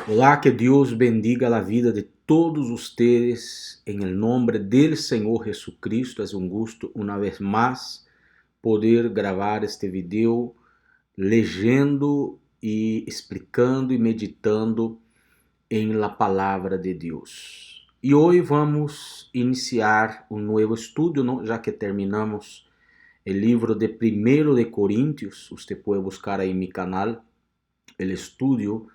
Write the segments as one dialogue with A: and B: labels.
A: Olá, que Dios bendiga la vida de todos ustedes en el nombre del Señor Jesucristo. Es un gusto una vez más poder gravar este video leyendo y explicando y meditando en la palabra de Dios. Y hoy vamos iniciar un nuevo estudio, ¿no? Ya que terminamos el libro de Primero de Corintios. Usted puede buscar ahí en mi canal el estudio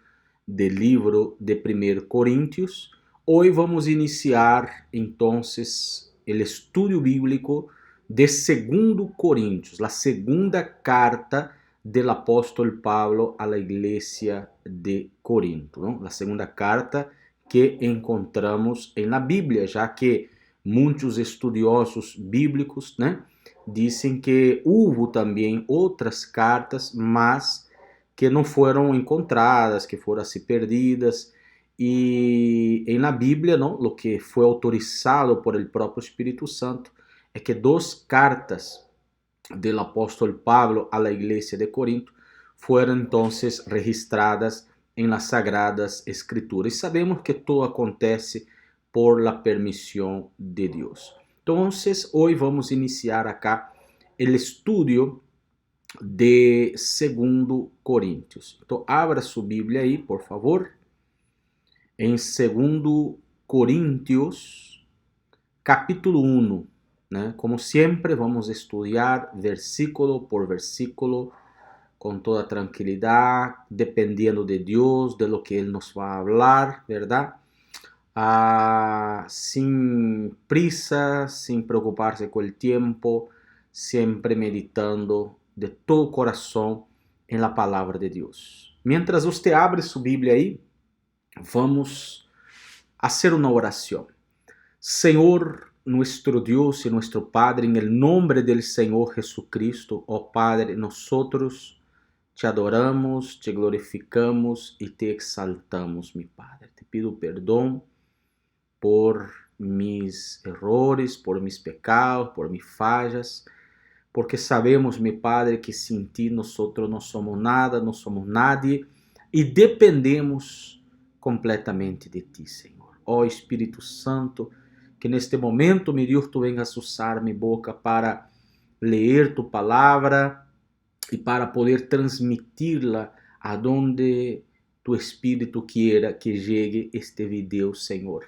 A: del libro de 1 Corintios. Hoy vamos a iniciar entonces el estudio bíblico de 2 Corintios, la segunda carta del apóstol Pablo a la iglesia de Corinto, ¿no? La segunda carta que encontramos en la Biblia, ya que muchos estudiosos bíblicos, ¿no?, dicen que hubo también otras cartas, mas que não foram encontradas, que foram assim perdidas. E em la Bíblia, não, o que foi autorizado por el próprio Espírito Santo é que duas cartas do apóstolo Pablo a la igreja de Corinto foram então registradas em las Sagradas Escrituras. E sabemos que tudo acontece por la permissão de Deus. Então, hoje vamos iniciar acá o estudio de 2 Coríntios. Então, abra sua Bíblia aí, por favor, em 2 Coríntios, capítulo 1. Né? Como sempre, vamos estudar versículo por versículo, com toda tranquilidade, dependendo de Deus, de lo que Ele nos vai falar, verdade? Sem prisa, sem preocupar-se com o tempo, sempre meditando de todo o coração em la palavra de Deus. Mientras você abre sua Bíblia aí, vamos fazer uma oração. Senhor, nuestro Deus e nuestro Padre, em el nombre del Senhor Jesucristo, ó Padre, nosotros te adoramos, te glorificamos e te exaltamos, mi Padre. Te pido perdão por mis errores, por mis pecados, por mis fallas, porque sabemos, mi Padre, que sin ti nosotros no somos nada, no somos nadie e dependemos completamente de ti, Senhor. Ó Espírito Santo, que neste momento, mi Deus, tu vengas usar mi boca para ler tu palavra e para poder transmitirla aonde tu Espírito quiera que llegue este video, Senhor.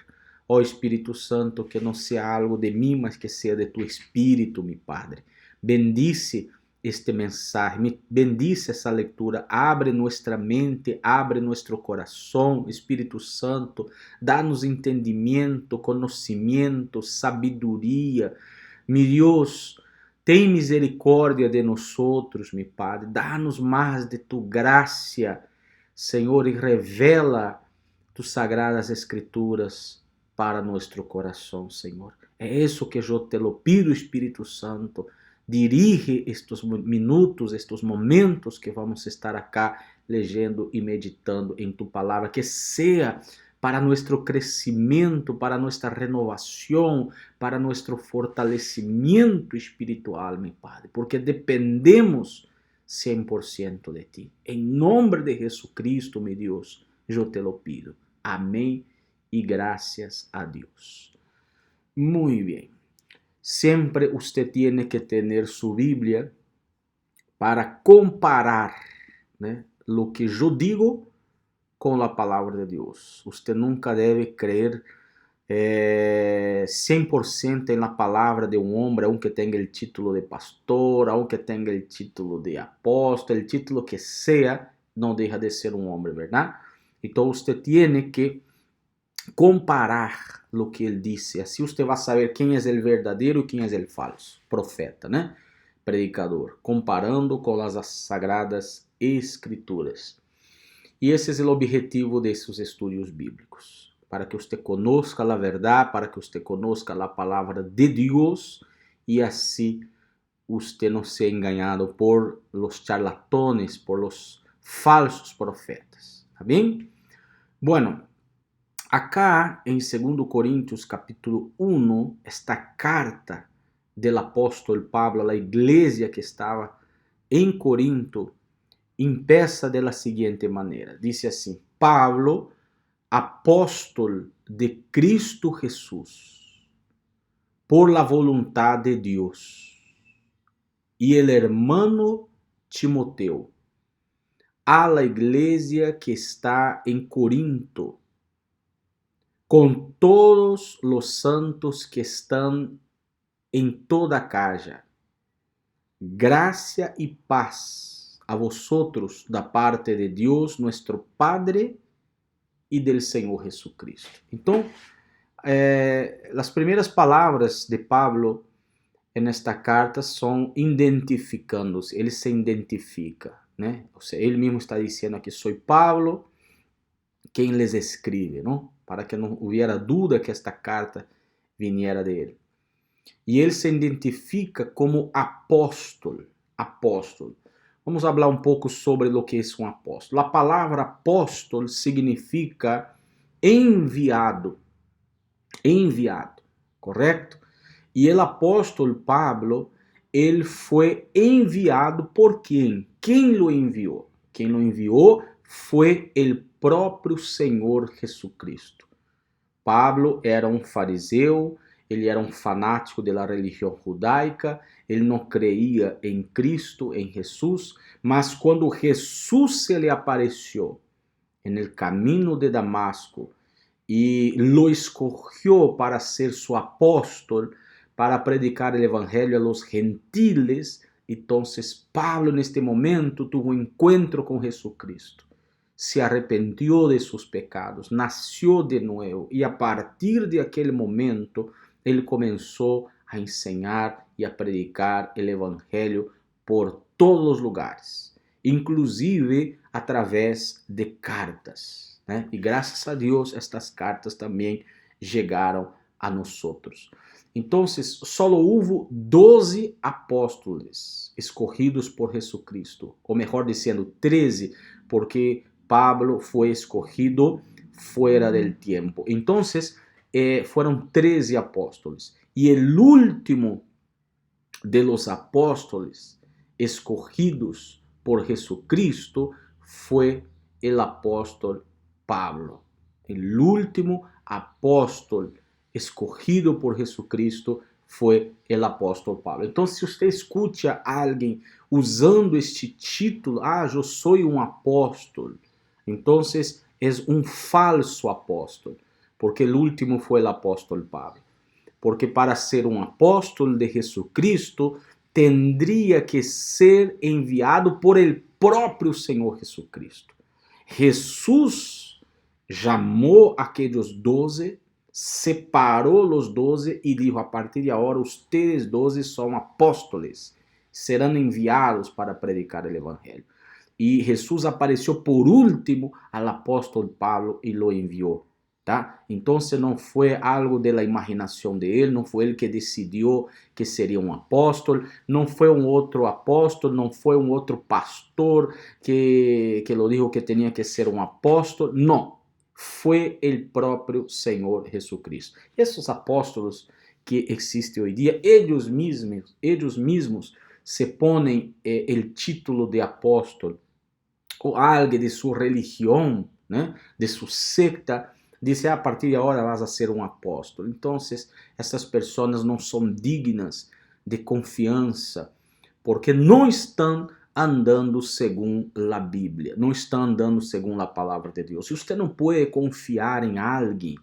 A: Ó Espírito Santo, que não seja algo de mim, mas que seja de tu Espírito, mi Padre. Bendice este mensaje, bendice essa leitura, abre nossa mente, abre nosso coração, Espírito Santo, dá-nos entendimento, conhecimento, sabedoria. Mi Deus, tem misericórdia de nós, mi Padre, dá-nos mais de tu graça, Senhor, e revela tus sagradas escrituras para nosso coração, Senhor. É isso que eu te lo pido, Espírito Santo. Dirige estes minutos, estes momentos que vamos estar acá leyendo e meditando em tu palavra, que seja para nosso crescimento, para nossa renovação, para nosso fortalecimento espiritual, meu Padre, porque dependemos 100% de ti. Em nome de Jesucristo, meu Deus, eu te lo pido. Amém e graças a Deus. Muito bem. Siempre usted tiene que tener su Biblia para comparar, ¿no?, lo que yo digo con la palabra de Dios. Usted nunca debe creer 100% en la palabra de un hombre, aunque tenga el título de pastor, aunque tenga el título de apóstol, el título que sea, no deja de ser un hombre, ¿verdad? Entonces usted tiene que comparar lo que ele disse. Assim você vai saber quem é o verdadeiro e quem é o falso profeta, né? Predicador, comparando com as sagradas escrituras. E esse é o objetivo desses estudos bíblicos, para que você conozca a verdade, para que você conozca a palavra de Deus e assim você não seja enganado por los charlatones, por los falsos profetas. Tá bem? Bueno, acá em 2 Coríntios capítulo 1, esta carta del apóstolo Pablo a la iglesia que estava em Corinto empieza de la siguiente maneira. Dice assim: Pablo, apóstol de Cristo Jesús, por la voluntad de Dios, y el hermano Timoteo, a la iglesia que está en Corinto, con todos los santos que están en toda Acaya. Gracia y paz a vosotros da parte de Dios nuestro Padre y del Señor Jesucristo. Então, as primeiras palavras de Pablo nesta carta são identificando-se, ele se identifica, né? Ou seja, ele mesmo está dizendo aqui, sou Pablo, quem les escreve, não? Para que não houvera dúvida que esta carta viniera de ele. E ele se identifica como apóstolo. Apóstolo. Vamos falar um pouco sobre o que é um apóstolo. A palavra apóstolo significa enviado. Enviado, correto? E o apóstolo Pablo, ele foi enviado por quem? Quem o enviou? Quem o enviou foi o próprio Senhor Jesucristo. Pablo era um fariseu, ele era um fanático da religião judaica, ele não creia em Cristo, em Jesus, mas quando Jesus se lhe apareceu no caminho de Damasco e lo escogió para ser seu apóstolo, para predicar o evangelho a los gentiles, entonces Pablo neste momento tuvo um encontro com Jesucristo. Se arrepentiu de seus pecados, nasceu de novo e a partir de aquele momento ele começou a ensinar e a predicar o evangelho por todos os lugares, inclusive através de cartas, né? E graças a Deus estas cartas também chegaram a nós. Então, só houve 12 apóstolos escorridos por Jesucristo, ou melhor dizendo, 13, porque Pablo foi escorrido fora del tempo. Então, foram 13 apóstolos. E o último de los apóstolos escorridos por Jesucristo foi o apóstolo Pablo. O último apóstolo escorrido por Jesucristo foi o apóstolo Pablo. Então, se você escuta alguém usando este título, eu sou um apóstolo, então é um falso apóstolo, porque o último foi o apóstolo Pablo. Porque para ser um apóstolo de Jesucristo, tendria que ser enviado por el próprio Senhor Jesucristo. Jesus chamou aqueles 12, separou os 12 e disse, a partir de agora, ustedes 12 são apóstolos, serão enviados para predicar o evangelho. E Jesus apareceu por último ao apóstolo Pablo e lo enviou. Tá? Então não foi algo da imaginação de ele, não foi ele que decidiu que seria um apóstolo, não foi um outro apóstolo, não foi um outro pastor que lo dijo que tinha que ser um apóstolo, não. Foi o próprio Senhor Jesucristo. Esses apóstolos que existem hoje dia, eles mesmos se põem o título de apóstolo, ou alguém de sua religião, né, de sua secta, diz, a partir de agora vas a ser um apóstolo. Então, essas pessoas não são dignas de confiança, porque não estão andando segundo a Bíblia, não estão andando segundo a palavra de Deus. E você não pode confiar em alguém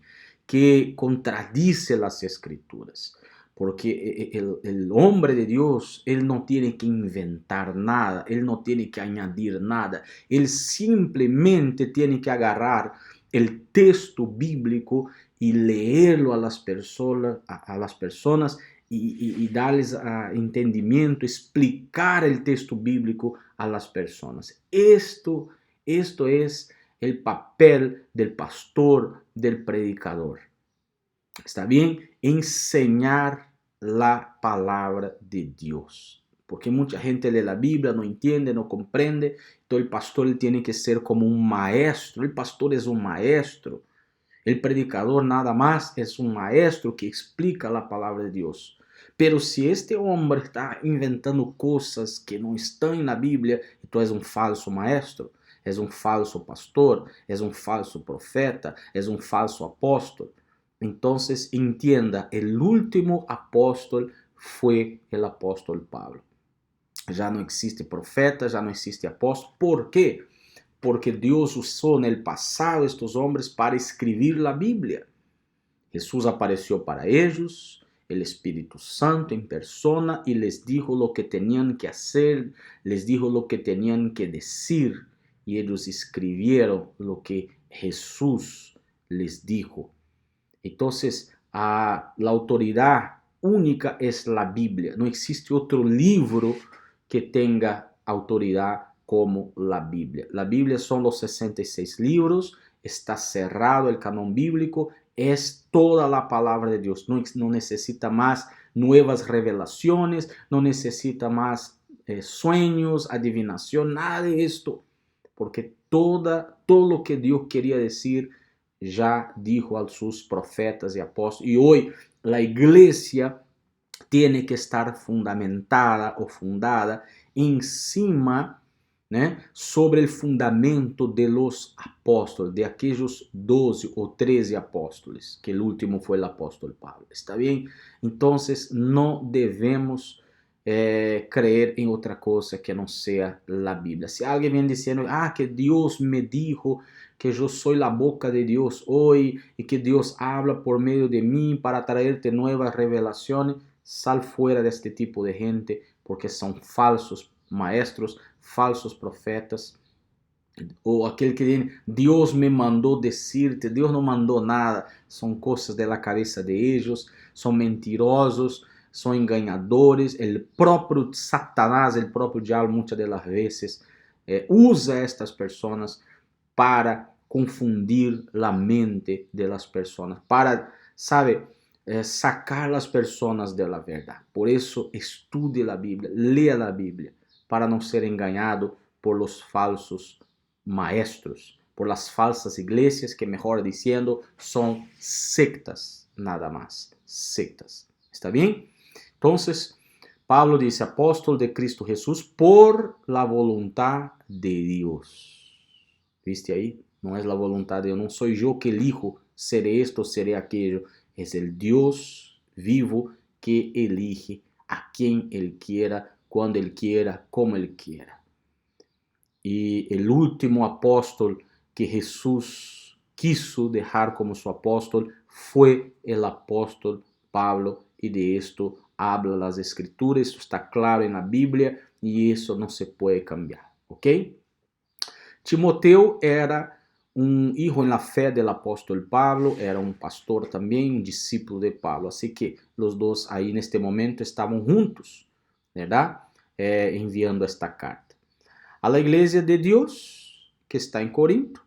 A: que contradice as Escrituras, porque o homem de Deus, ele não tem que inventar nada, ele não tem que añadir nada, ele simplesmente tem que agarrar o texto bíblico e leerlo a las personas e dar-lhes entendimento, explicar o texto bíblico a las personas. Esto es el papel del pastor, del predicador. ¿Está bien? Enseñar la palabra de Dios. Porque mucha gente lee la Biblia, no entiende, no comprende. Entonces el pastor él tiene que ser como un maestro. El pastor es un maestro. El predicador nada más es un maestro que explica la palabra de Dios. Pero si este hombre está inventando cosas que no están en la Biblia, entonces es un falso maestro. és um falso pastor, és um falso profeta, és um falso apóstolo. Entonces entienda, el último apóstol fue el apóstol Pablo. Já não existe profeta, já não existe apóstolo. ¿Por quê? Porque Deus usou no passado estes homens para escrever a Bíblia. Jesús apareció para ellos, el Espíritu Santo en persona, y les dijo lo que tenían que hacer, les dijo lo que tenían que decir, y ellos escribieron lo que Jesús les dijo. Entonces, la autoridad única es la Biblia. No existe otro libro que tenga autoridad como la Biblia. La Biblia son los 66 libros, está cerrado el canon bíblico, es toda la palabra de Dios. No necesita más nuevas revelaciones, no necesita más sueños, adivinación, nada de esto. Porque todo lo que Dios quería decir ya dijo a sus profetas y apóstoles. Y hoy la iglesia tiene que estar fundamentada o fundada encima, né, sobre o fundamento de los apóstolos, de aqueles 12 ou 13 apóstolos, que o último foi o apóstolo Pablo. ¿Está bem? Então, não devemos creer em outra coisa que não seja a Bíblia. Se alguém vem dizendo, que Deus me dijo que eu sou a boca de Deus hoje e que Deus habla por meio de mim para traerte novas revelações, sal fuera deste tipo de gente, porque são falsos maestros, falsos profetas, ou aquele que diz, Deus me mandou decirte, Deus não mandou nada, são coisas da cabeça de eles, são mentirosos, são enganadores, o próprio Satanás, o próprio diabo, muitas das vezes, usa estas pessoas para confundir a mente das pessoas, para, sabe, sacar as pessoas da verdade. Por isso, estude a Bíblia, leia a Bíblia, para não ser enganado por los falsos maestros, por las falsas iglesias que, mejor diciendo, son sectas, nada más, sectas. ¿Está bien? Entonces, Pablo dice, apóstol de Cristo Jesús por la voluntad de Dios. ¿Viste ahí? No es la voluntad de Dios, no soy yo que elijo seré esto, seré aquello. Es el Dios vivo que elige a quien Él quiera, cuando Él quiera, como Él quiera. Y el último apóstol que Jesús quiso dejar como su apóstol fue el apóstol Pablo, y de esto habla las escrituras, esto está claro en la Biblia y eso no se puede cambiar, ¿ok? Timoteo era un hijo en la fe del apóstol Pablo, era un pastor también, un discípulo de Pablo, así que los dos ahí en este momento estaban juntos, ¿verdad? Enviando esta carta a la iglesia de Dios que está en Corinto,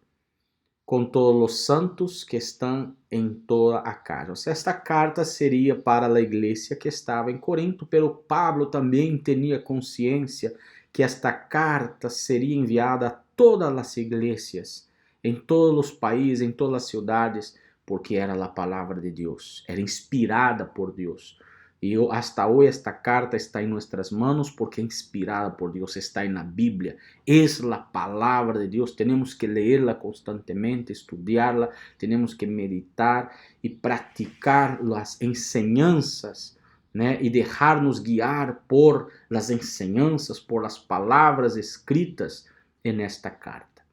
A: con todos los santos que están en toda Acacia. O sea, esta carta sería para la iglesia que estaba en Corinto, pero Pablo también tenía conciencia que esta carta sería enviada a todas las iglesias, en todos los países, en todas las ciudades, porque era la palabra de Dios, era inspirada por Dios. Y hasta hoy esta carta está en nuestras manos porque es inspirada por Dios, está en la Biblia, es la palabra de Dios. Tenemos que leerla constantemente, estudiarla, tenemos que meditar y practicar las enseñanzas, ¿no? Y dejarnos guiar por las enseñanzas, por las palabras escritas en esta carta.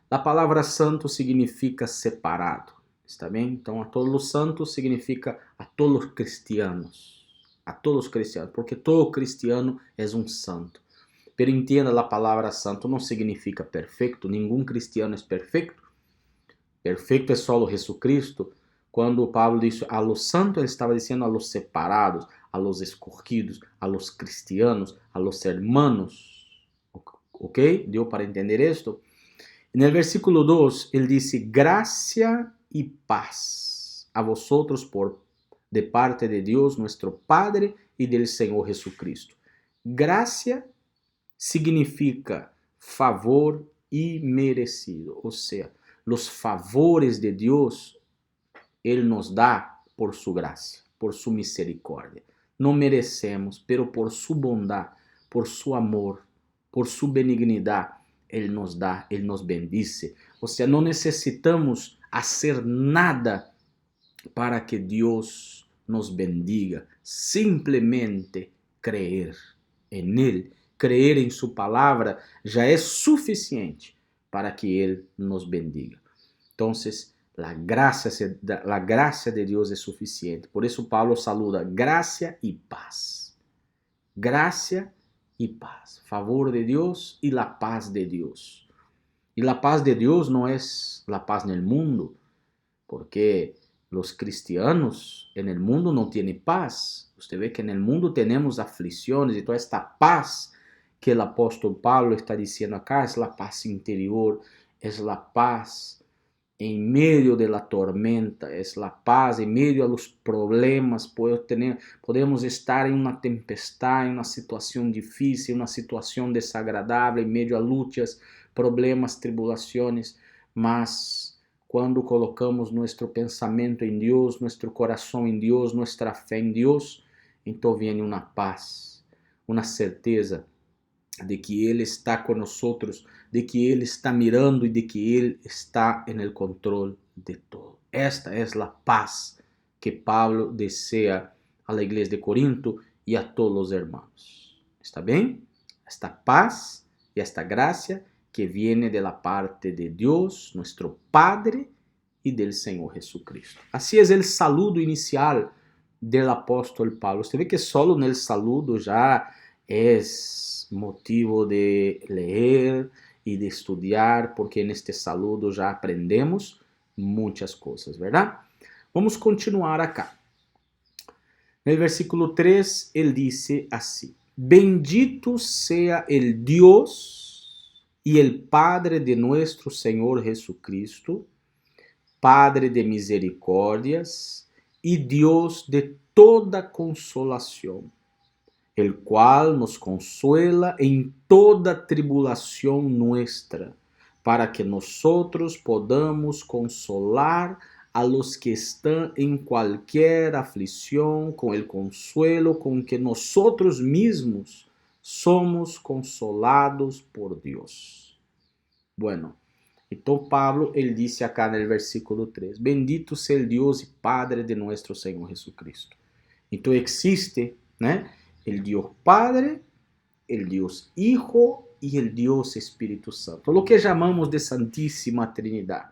A: La palabra santo significa separado. ¿Está bien? Entonces, a todos los santos significa a todos los cristianos. A todos los cristianos, porque todo cristiano es un santo. Pero entienda, la palabra santo no significa perfecto. Ningún cristiano es perfecto. Perfecto es solo Jesucristo. Cuando Pablo dice a los santos, él estaba diciendo a los separados, a los escogidos, a los cristianos, a los hermanos. ¿Ok? ¿Dio para entender esto? En el versículo 2, él dice, gracia y paz a vosotros de parte de Dios nuestro Padre y del Señor Jesucristo. Gracia significa favor inmerecido, o sea, los favores de Dios Él nos da por su gracia, por su misericordia. No merecemos, pero por su bondad, por su amor, por su benignidad, Ele nos dá, Ele nos bendice. Ou seja, não necessitamos fazer nada para que Deus nos bendiga. Simplesmente creer em Ele, creer em Sua palavra, já é suficiente para que Ele nos bendiga. Então, a graça de Deus é suficiente. Por isso Paulo saluda graça e paz. Graça y paz. Favor de Dios y la paz de Dios. Y la paz de Dios no es la paz en el mundo, porque los cristianos en el mundo no tienen paz. Usted ve que en el mundo tenemos aflicciones y toda esta paz que el apóstol Pablo está diciendo acá es la paz interior, es la paz en medio de la tormenta, es la paz en medio de los problemas. Podemos estar en una tempestad, en una situación difícil, una situación desagradable, en medio a luchas, problemas, tribulaciones, mas cuando colocamos nuestro pensamiento en Dios, nuestro corazón en Dios, nuestra fe en Dios, entonces viene una paz, una certeza de que Ele está com nós, de que Ele está mirando e de que Ele está en el control de todo. Esta es la paz que Pablo desea a la iglesia de Corinto y a todos los hermanos. ¿Está bien? Esta paz y esta gracia que viene de la parte de Dios, nuestro Padre, y del Señor Jesucristo. Así es el saludo inicial del apóstol Pablo. Usted ve que solo en el saludo ya es motivo de leer y de estudiar, porque en este saludo ya aprendemos muchas cosas, ¿verdad? Vamos continuar acá. En el versículo 3, él dice así: bendito sea el Dios y el Padre de nuestro Señor Jesucristo, Padre de misericordias y Dios de toda consolación, el cual nos consuela en toda tribulación nuestra, para que nosotros podamos consolar a los que están en cualquier aflicción con el consuelo con que nosotros mismos somos consolados por Dios. Bueno, então Pablo, ele disse acá no versículo 3, bendito sea el Dios y Padre de nuestro Señor Jesucristo. Então existe, né, el Dios Padre, el Dios Hijo y el Dios Espíritu Santo, lo que llamamos de Santísima Trinidad,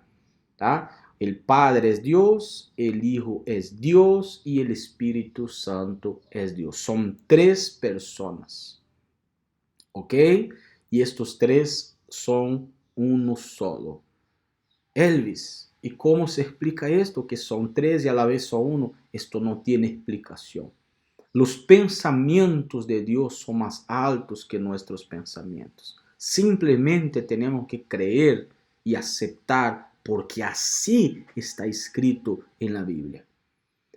A: tá? El Padre es Dios, el Hijo es Dios y el Espíritu Santo es Dios. Son tres personas, ¿ok? Y estos tres son uno solo. Elvis, ¿y cómo se explica esto? Que son tres y a la vez son uno. Esto no tiene explicación. Los pensamientos de Dios son más altos que nuestros pensamientos. Simplemente tenemos que creer y aceptar, porque así está escrito en la Biblia.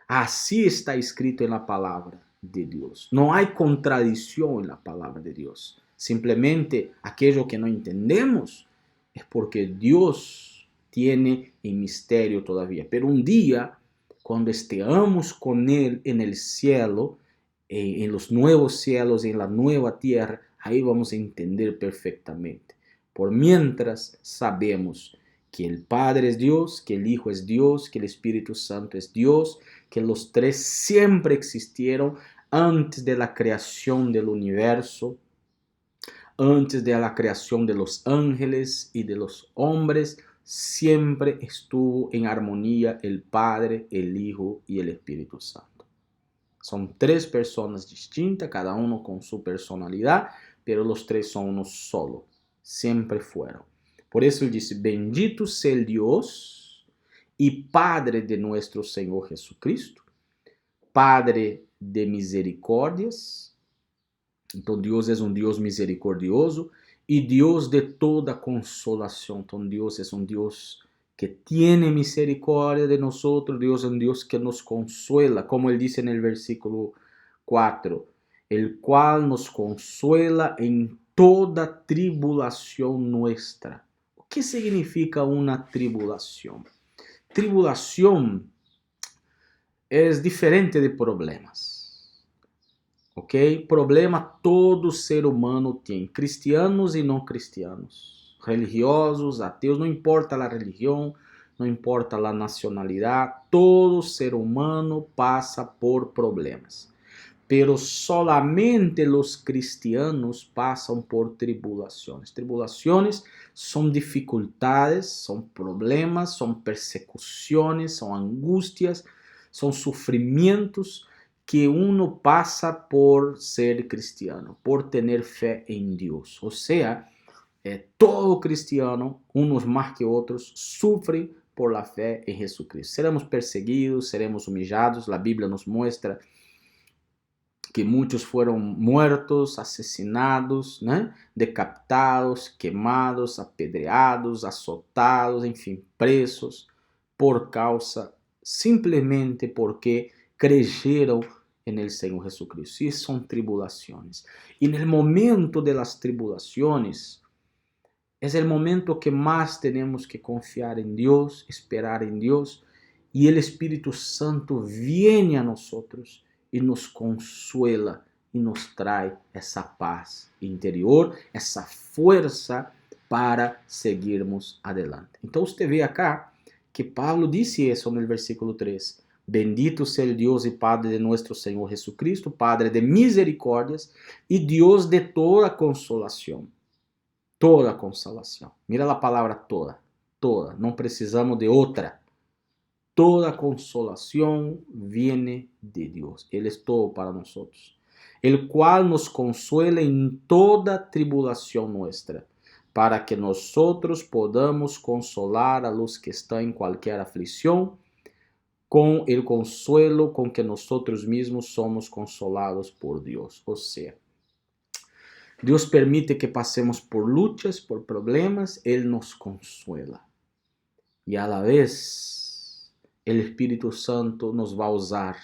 A: Así está escrito en la palabra de Dios. No hay contradicción en la palabra de Dios. Simplemente aquello que no entendemos es porque Dios tiene en misterio todavía. Pero un día, cuando estemos con Él en el cielo, en los nuevos cielos, en la nueva tierra, ahí vamos a entender perfectamente. Por mientras sabemos que el Padre es Dios, que el Hijo es Dios, que el Espíritu Santo es Dios, que los tres siempre existieron antes de la creación del universo, antes de la creación de los ángeles y de los hombres, siempre estuvo en armonía el Padre, el Hijo y el Espíritu Santo. Son tres personas distintas, cada uno con su personalidad, pero los tres son uno solo. Siempre fueron. Por eso él dice, bendito sea el Dios y Padre de nuestro Señor Jesucristo, Padre de misericordias. Então Deus é um Deus misericordioso e Deus de toda consolação. Então Deus é um Deus que tiene misericórdia de nosotros, Dios es un Dios que nos consuela, como él dice en el versículo 4, el cual nos consuela en toda tribulación nuestra. ¿Qué significa una tribulación? Tribulación es diferente de problemas, ¿ok? Problema todo ser humano tiene, cristianos y no cristianos. religiosos, ateus, não importa a religião, não importa a nacionalidade, todo ser humano passa por problemas. Pero solamente los cristianos pasan por tribulaciones. Tribulaciones son dificultades, son problemas, son persecuciones, son angustias, son sufrimientos que uno pasa por ser cristiano, por tener fe en Dios. O sea, todo cristiano, unos más que otros, sufre por la fe en Jesucristo. Seremos perseguidos, seremos humillados. La Biblia nos muestra que muchos fueron muertos, asesinados, né? Decapitados, quemados, apedreados, azotados, enfim, presos, por causa, simplesmente porque creyeron en el Señor Jesucristo. Y son tribulaciones. Y en el momento de las tribulaciones, es el momento que más tenemos que confiar en Dios, esperar en Dios, y el Espíritu Santo viene a nosotros e nos consuela e nos traz essa paz interior, essa força para seguirmos adelante. Então você vê acá que Pablo disse isso no versículo 3. Bendito seja o Deus e Padre de nosso Senhor Jesucristo, Padre de misericórdias e Deus de toda consolação. Toda consolação. Mira a palavra toda. Toda. Não precisamos de outra. Toda consolação viene de Deus. Ele é todo para nós. El cual nos consuela em toda tribulação nuestra, para que nós podamos consolar a los que estão em qualquer aflição, com el consuelo com que nós mesmos somos consolados por Deus. Ou seja, Deus permite que passemos por lutas, por problemas, Ele nos consuela. E a la vez, o Espírito Santo nos vai usar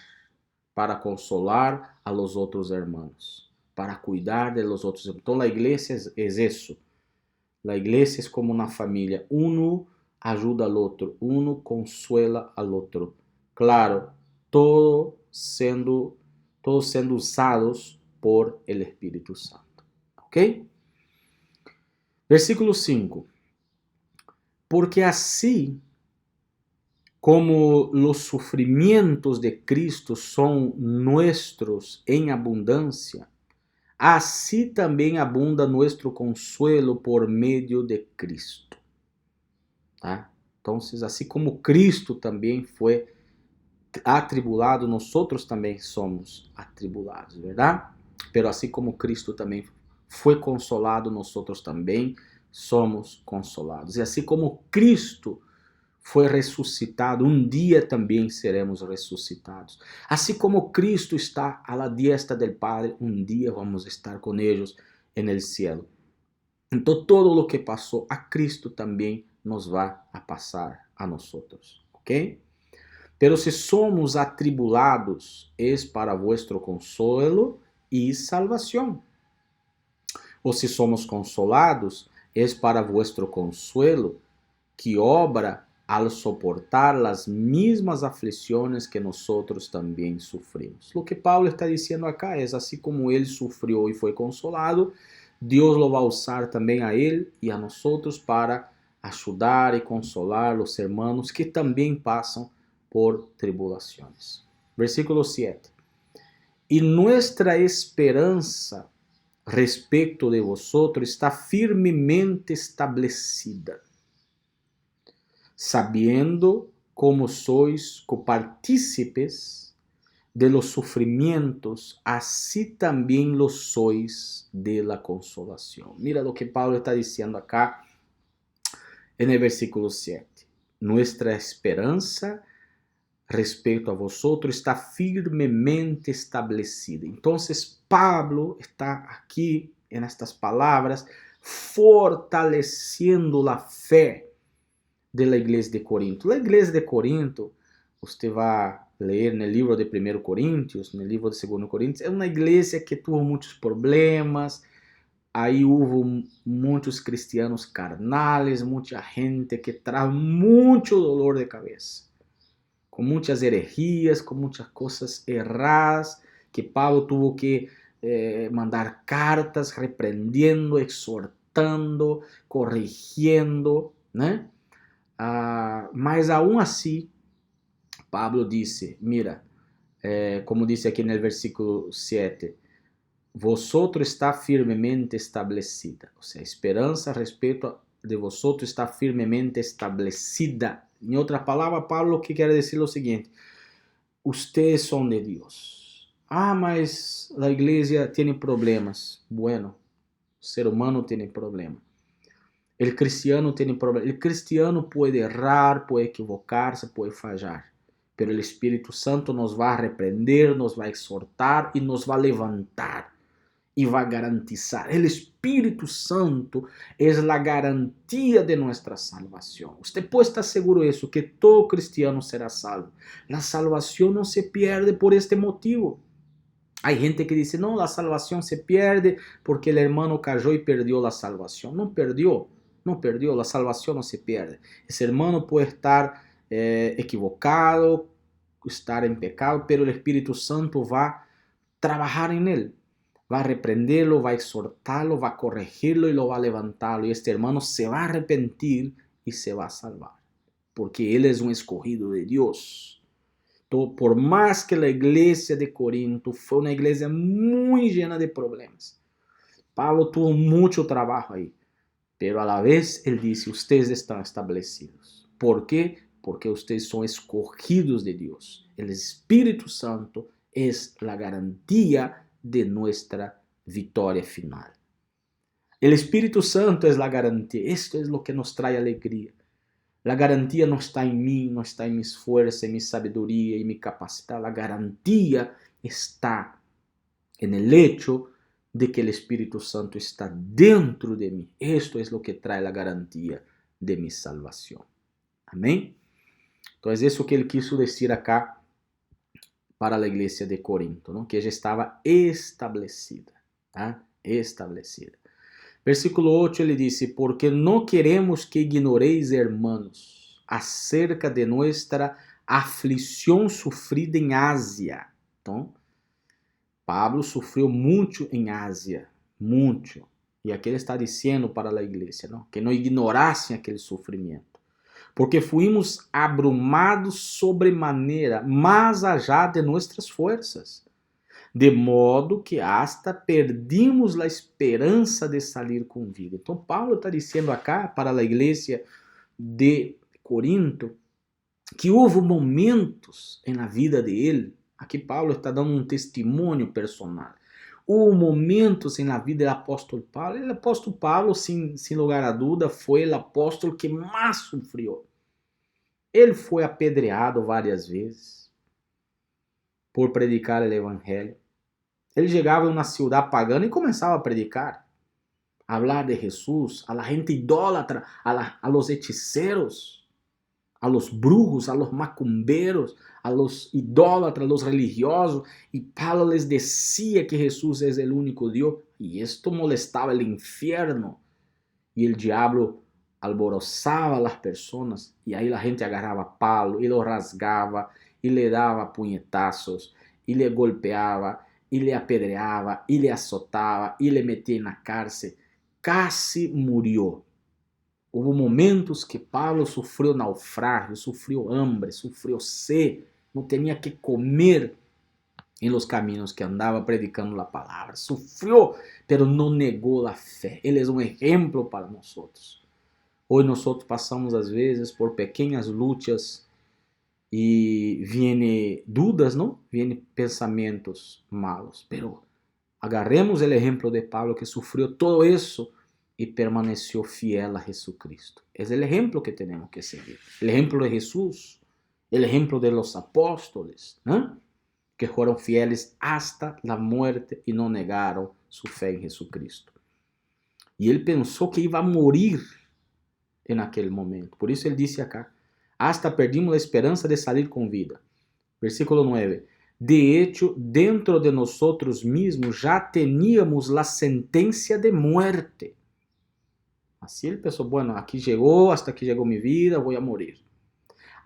A: para consolar a los outros hermanos, para cuidar de los outros hermanos. Então, a igreja é isso. A igreja é como uma família. Uno ajuda al outro, uno consuela al outro. Claro, todos sendo usados por el Espírito Santo. Ok? Versículo 5. Porque assim como los sufrimientos de Cristo son nuestros en abundancia, así también abunda nuestro consuelo por medio de Cristo. ¿Tá? Entonces, así como Cristo también fue atribulado, nosotros también somos atribulados, ¿verdad? Pero así como Cristo también fue consolado, nosotros también somos consolados. Y así como Cristo foi ressuscitado, um dia também seremos ressuscitados. Assim como Cristo está à la diestra del Padre, um dia vamos estar com eles en el cielo. Então, todo lo que passou a Cristo também nos vai a passar a nós, ok? Pero se somos atribulados, es para vuestro consuelo e salvação. Ou se somos consolados, es para vuestro consuelo, que obra al soportar las mismas aflicciones que nosotros también sufrimos. Lo que Pablo está diciendo acá es, así como él sufrió y fue consolado, Dios lo va a usar también a él y a nosotros para ayudar y consolar a los hermanos que también pasan por tribulaciones. Versículo 7. Y nuestra esperanza respecto de vosotros está firmemente establecida, sabiendo como sois copartícipes de los sufrimientos, así también lo sois de la consolación. Mira lo que Pablo está diciendo acá en el versículo 7. Nuestra esperanza respecto a vosotros está firmemente establecida. Entonces Pablo está aquí en estas palabras fortaleciendo la fe de la iglesia de Corinto. La iglesia de Corinto, usted va a leer en el libro de 1 Corintios, en el libro de 2 Corintios, es una iglesia que tuvo muchos problemas. Ahí hubo muchos cristianos carnales, mucha gente que trajo mucho dolor de cabeza, con muchas herejías, con muchas cosas erradas, que Pablo tuvo que mandar cartas reprendiendo, exhortando, exortando, corrigiendo, né? Mas aún assim, Pablo disse, mira, como dice aqui no versículo 7, vosotros está firmemente establecida. O sea, esperanza respecto de vosotros está firmemente establecida. Em outra palavra, Pablo que quer dizer o seguinte, ustedes son de Dios. Mas a igreja tem problemas. Bueno, o ser humano tem problemas. El cristiano tem problemas. El cristiano pode errar, pode equivocar-se, pode fallar. Pero el Espírito Santo nos vai repreender, nos vai exortar e nos vai levantar. E vai garantizar. O Espírito Santo é a garantia de nossa salvação. Você pode estar seguro disso, que todo cristiano será salvo. A salvação não se perde por este motivo. Há gente que diz, não, a salvação se perde porque o irmão cayó e perdeu a salvação. Não perdeu, não perdeu, a salvação não se perde. Esse irmão pode estar equivocado, estar em pecado, pero o Espírito Santo vai trabalhar em ele. Va a reprenderlo, va a exhortarlo, va a corregirlo y lo va a levantarlo. Y este hermano se va a arrepentir y se va a salvar. Porque él es un escogido de Dios. Então, por más que la iglesia de Corinto fue una iglesia muy llena de problemas. Pablo tuvo mucho trabajo ahí. Pero a la vez él dice, ustedes están establecidos. ¿Por qué? Porque ustedes son escogidos de Dios. El Espíritu Santo es la garantía de nuestra vitória final. El Espírito Santo es la garantía. Esto es lo que nos trae alegría. La garantía no está en mí, no está en mis fuerzas, en mi sabiduría y mi capacidad. La garantía está en el hecho de que el Espíritu Santo está dentro de mí. Esto es lo que trae la garantía de mi salvación. Amén. Entonces, eso que él quiso decir acá para a igreja de Corinto, não? Que já estava estabelecida. Tá? Estabelecida. Versículo 8 ele disse, porque não queremos que ignoreis, hermanos, acerca de nossa aflição sofrida em Ásia. Então, Pablo sofreu muito em Ásia, muito. E aqui ele está dizendo para a igreja, não? Que não ignorassem aquele sofrimento. Porque fuimos abrumados sobremaneira, mais allá de nossas forças, de modo que hasta perdimos a esperança de sair com vida. Então, Paulo está dizendo acá para a igreja de Corinto que houve momentos na vida de ele. Aqui Paulo está dando um testemunho personal. Houve momentos na vida do apóstolo Paulo. O apóstolo Paulo, sem lugar a dúvida, foi o apóstolo que mais sofreu. Ele foi apedreado várias vezes por predicar o evangelho. Ele chegava em uma cidade pagana e começava a predicar, a falar de Jesus, a la gente idólatra, a los hechiceros, a los brujos, a los macumberos, a los idólatras, a los religiosos, e Paulo les decía que Jesús es el único Dios, y esto molestaba el infierno, y el diablo alborozaba a las personas, y ahí la gente agarraba a Paulo, y lo rasgaba, y le daba puñetazos, y le golpeaba, y le apedreaba, y le azotaba, y le metía en la cárcel. Casi murió. Houve momentos que Paulo sofreu naufrágio, sofreu hambre, sofreu sed, não tinha que comer em los caminhos que andava predicando a palavra. Sofreu, pero não negou a fé. Ele é um exemplo para nós. Hoje nós passamos às vezes por pequenas lutas e vêm dúvidas, não? Vêm pensamentos malos. Pero agarremos o exemplo de Paulo que sofreu todo isso e permaneceu fiel a Jesucristo. É o exemplo que temos que seguir. O exemplo de Jesus, o exemplo de los apóstoles, ¿no? Que foram fieles hasta la muerte e não negaram sua fé em Jesucristo. E ele pensou que ia morir naquele momento. Por isso ele disse acá, hasta perdimos a esperança de salir com vida. Versículo 9. De hecho, dentro de nosotros mismos já teníamos la sentencia de muerte. Assim ele pensou, bueno, aqui chegou, hasta aqui chegou minha vida, vou a morir.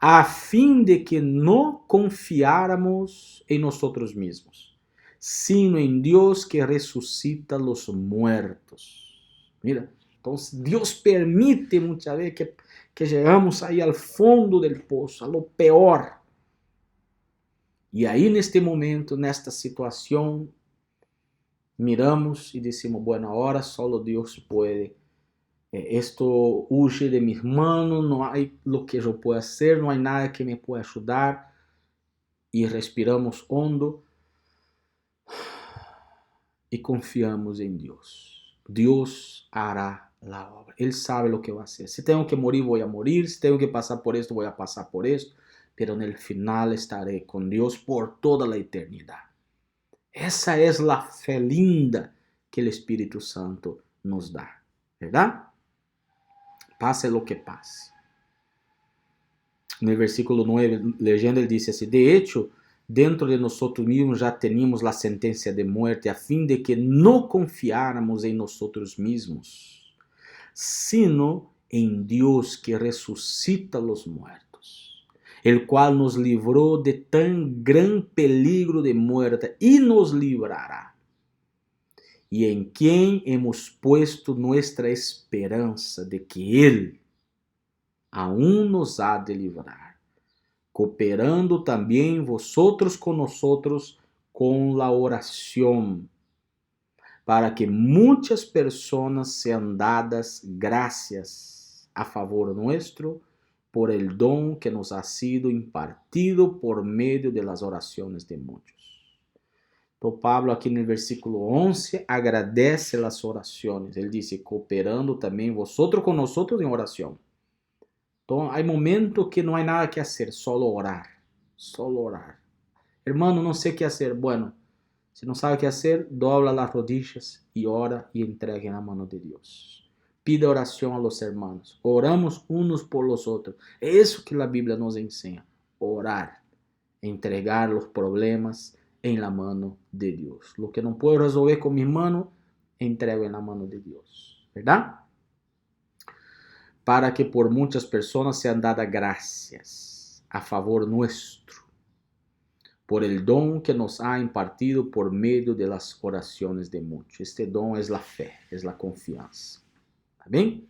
A: A fim de que não confiáramos em nosotros mismos, sino em Deus que ressuscita los muertos. Mira, Entonces Dios permite muchas veces que llegamos ahí al fondo del pozo, a lo peor. Y ahí en este momento, en esta situación, miramos y decimos, bueno, ahora solo Dios puede. Esto huye de mis manos, no hay lo que yo pueda hacer, no hay nada que me pueda ayudar. Y respiramos hondo y confiamos en Dios. Dios hará la obra. Él sabe lo que va a hacer. Si tengo que morir, voy a morir. Si tengo que pasar por esto, voy a pasar por esto. Pero en el final estaré con Dios por toda la eternidad. Esa es la fe linda que el Espíritu Santo nos da, ¿verdad? Pase lo que pase. En el versículo 9, leyendo, él dice así: de hecho, dentro de nosotros mismos ya teníamos la sentencia de muerte, a fin de que no confiáramos en nosotros mismos, sino en Dios que resucita los muertos, el cual nos libró de tan gran peligro de muerte y nos librará, y en quien hemos puesto nuestra esperanza de que Él aún nos ha de livrar, cooperando también vosotros con nosotros con la oración, para que muchas personas sean dadas gracias a favor nuestro por el don que nos ha sido impartido por medio de las oraciones de muchos. Então, Pablo aqui no versículo 11 agradece as orações. Ele diz, cooperando também vosotros com nosotros em oração. Então, há momentos que não há nada que fazer, solo orar. Solo orar. Hermano, não sei o que fazer. Bueno, se não sabe o que fazer, dobla as rodillas e ora e entregue na mão de Deus. Pida oração a los hermanos. Oramos unos por los outros. É isso que a Bíblia nos ensina. Orar. Entregar os problemas en la mano de Dios. Lo que no puedo resolver con mis manos, entrego en la mano de Dios. ¿Verdad? Para que por muchas personas sean dadas gracias a favor nuestro, por el don que nos ha impartido por medio de las oraciones de muchos. Este don es la fe, es la confianza. ¿Está bien?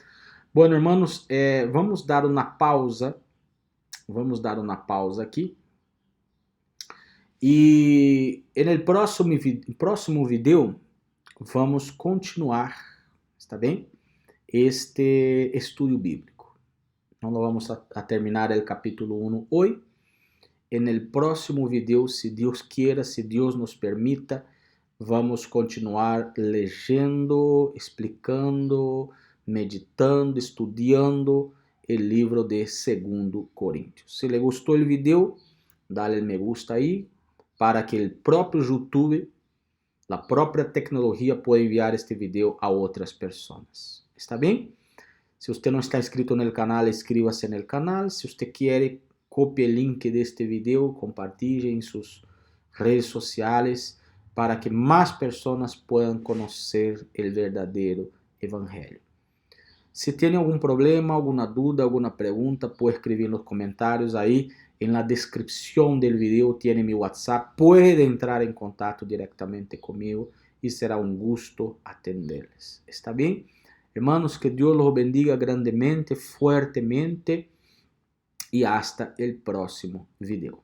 A: Bueno, hermanos, vamos dar una pausa. Vamos dar una pausa aquí. E no próximo vídeo vamos continuar, está bem? Este estudo bíblico. Não vamos a terminar o capítulo 1 hoje. No próximo vídeo, se Deus quiera, se Deus nos permita, vamos continuar leyendo, explicando, meditando, estudando o livro de 2 Coríntios. Se le gostou o vídeo, dale me gusta aí, para que o próprio YouTube, a própria tecnologia, pueda enviar este vídeo a outras pessoas. ¿Está bem? Se você não está inscrito no canal, inscríbase no canal. Se você quer, copie o link deste vídeo, compartilhe em suas redes sociais para que mais pessoas possam conhecer o verdadeiro evangelho. Se tem algum problema, alguma dúvida, alguma pergunta, pode escrever nos comentários aí. En la descripción del video tiene mi WhatsApp. Puede entrar en contacto directamente conmigo y será un gusto atenderles. ¿Está bien? Hermanos, que Dios los bendiga grandemente, fuertemente y hasta el próximo video.